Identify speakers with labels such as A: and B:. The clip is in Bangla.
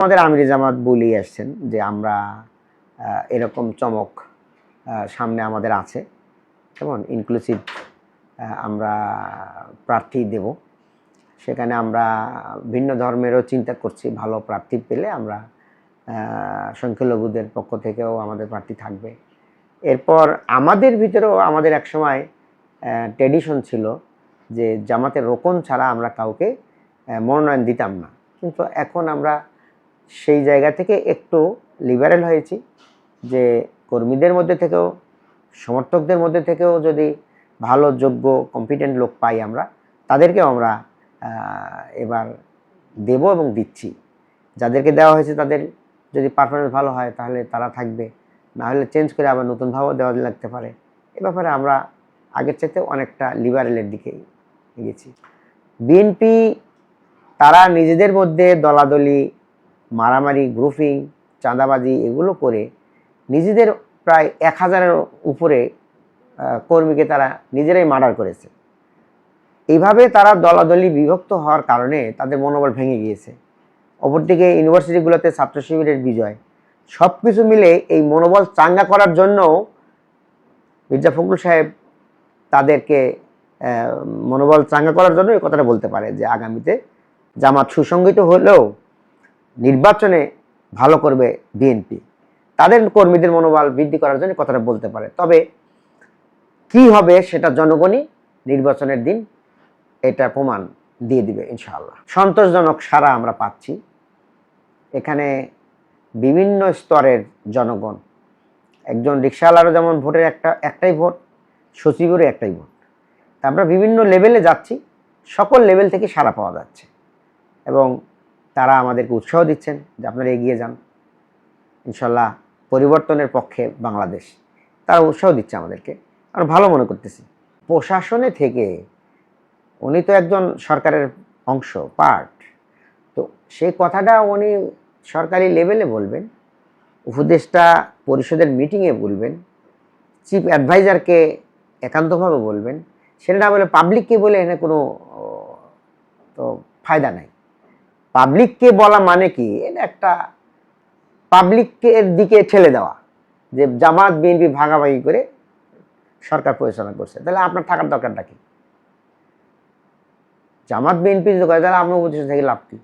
A: আমাদের আমিরে জামাত বলেই আসছেন যে আমরা এরকম চমক সামনে আমাদের আছে, যেমন ইনক্লুসিভ আমরা প্রার্থী দেব। সেখানে আমরা ভিন্ন ধর্মেরও চিন্তা করছি, ভালো প্রার্থী পেলে আমরা সংখ্যালঘুদের পক্ষ থেকেও আমাদের প্রার্থী থাকবে। এরপর আমাদের ভিতরেও আমাদের একসময় ট্র্যাডিশন ছিল যে জামাতের রোকন ছাড়া আমরা কাউকে মনোনয়ন দিতাম না, কিন্তু এখন আমরা সেই জায়গা থেকে একটু লিবারেল হয়েছি যে কর্মীদের মধ্যে থেকেও সমর্থকদের মধ্যে থেকেও যদি ভালো যোগ্য কম্পিটেন্ট লোক পাই আমরা তাদেরকেও আমরা এবার দেব এবং দিচ্ছি। যাদেরকে দেওয়া হয়েছে তাদের যদি পারফরমেন্স ভালো হয় তাহলে তারা থাকবে, না হলে চেঞ্জ করে আবার নতুনভাবেও দেওয়া লাগতে পারে। এ ব্যাপারে আমরা আগের চাইতে অনেকটা লিবারেলের দিকে গেছি। বিএনপি তারা নিজেদের মধ্যে দলাদলি, মারামারি, গ্রুপিং, চাঁদাবাজি এগুলো করে নিজেদের প্রায় 1000-এর উপরে কর্মীকে তারা নিজেরাই মার্ডার করেছে। এইভাবে তারা দলাদলি বিভক্ত হওয়ার কারণে তাদের মনোবল ভেঙে গিয়েছে। অপরদিকে ইউনিভার্সিটিগুলোতে ছাত্র শিবিরের বিজয়, সব কিছু মিলে এই মনোবল চাঙ্গা করার জন্য মির্জা ফখরুল সাহেব তাদেরকে মনোবল চাঙ্গা করার জন্য এই কথাটা বলতে পারে যে আগামীতে জামাত সুসংগঠিত হলেও নির্বাচনে ভালো করবে বিএনপি। তাদের কর্মীদের মনোবল বৃদ্ধি করার জন্য কথাটা বলতে পারে। তবে কি হবে সেটা জনগণই নির্বাচনের দিন এটা প্রমাণ দিয়ে দিবে ইনশাআল্লাহ। সন্তোষজনক সাড়া আমরা পাচ্ছি। এখানে বিভিন্ন স্তরের জনগণ, একজন রিকশাওয়ালারও যেমন ভোটের একটাই ভোট, সচিবেরও একটাই ভোট। আমরা বিভিন্ন লেভেলে যাচ্ছি, সকল লেভেল থেকে সাড়া পাওয়া যাচ্ছে এবং তারা আমাদেরকে উৎসাহ দিচ্ছেন যে আপনারা এগিয়ে যান, ইনশাল্লাহ পরিবর্তনের পক্ষে বাংলাদেশ। তারা উৎসাহ দিচ্ছে আমাদেরকে, আমরা ভালো মনে করতেছি। প্রশাসনে থেকে উনি তো একজন সরকারের অংশ, পার্ট, তো সেই কথাটা উনি সরকারি লেভেলে বলবেন, উপদেষ্টা পরিষদের মিটিংয়ে বলবেন, চিফ অ্যাডভাইজারকে একান্তভাবে বলবেন। সেটা না বলে পাবলিককে বলে এখানে কোনো তো ফায়দা নাই। পাবলিককে বলা মানে কি, এটা একটা পাবলিকের দিকে ঠেলে দেওয়া যে জামাত বিএনপি ভাগাভাগি করে সরকার পরিচালনা করছে। তাহলে আপনার থাকার দরকারটা কি? জামাত বিএনপি যদি করে তাহলে আপনার উপদেষ্টা থেকে লাভ কি?